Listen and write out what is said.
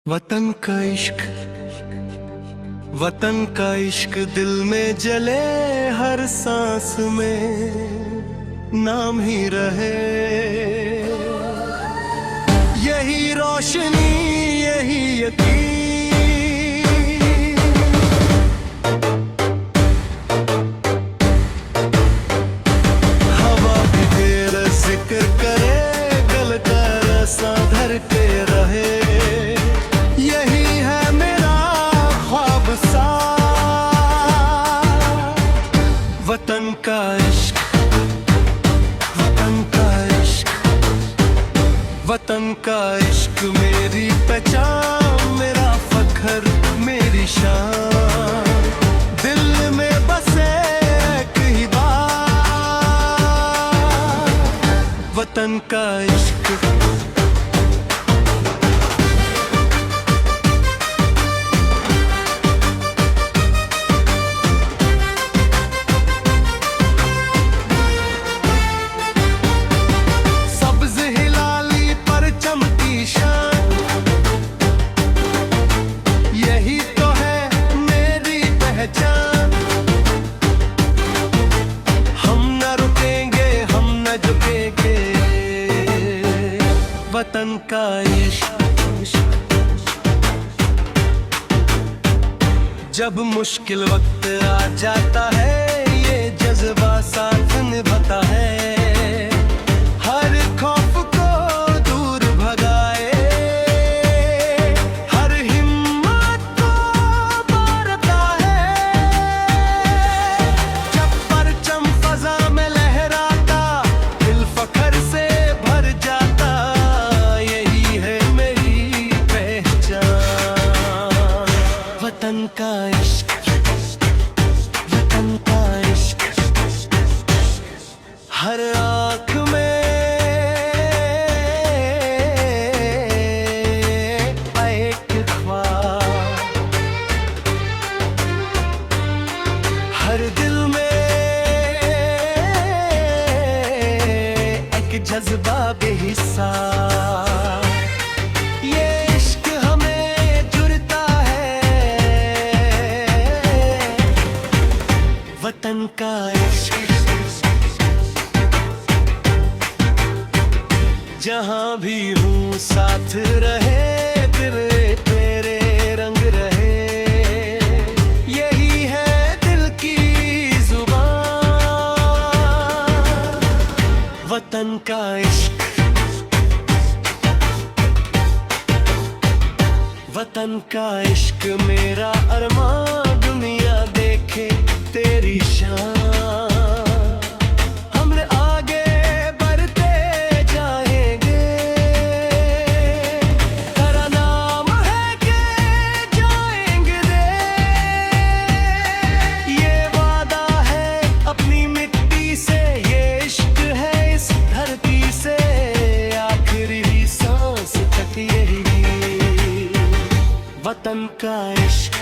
वतन का इश्क, वतन का इश्क दिल में जले हर सांस में नाम ही रहे। यही रोशनी यही यकीन, हवा भी तेरा जिक्र करे, गल का रसा धर के रहे। वतन का इश्क, वतन का इश्क, वतन का इश्क मेरी पहचान, मेरा फख्र, मेरी शान। दिल में बसे एक ही बात, वतन का इश्क। वतन का इश्क, जब मुश्किल वक्त आ जाता है, ये जज्बा साथ निभाता है। हर खौफ को दूर भगाए, हर हिम्मत को मारता है। जब परचम फजा में लहराता, दिल फख्र से भर जाता। वतन का इश्क, वतन का इश्क, हर आँख में एक ख्वाब, हर दिल में एक जज्बा बेहिसाब। वतन का इश्क, जहाँ भी हूँ साथ रहे, दिल तेरे रंग रहे। यही है दिल की जुबान, वतन का इश्क। वतन का इश्क मेरा अरमान, दुनिया देखे तेरी शान। हमने आगे बढ़ते जाएंगे, तेरा नाम है कि जाएंगे दे। ये वादा है अपनी मिट्टी से, ये इश्क है इस धरती से। आखिरी सांस तक यही वतन का इश्क।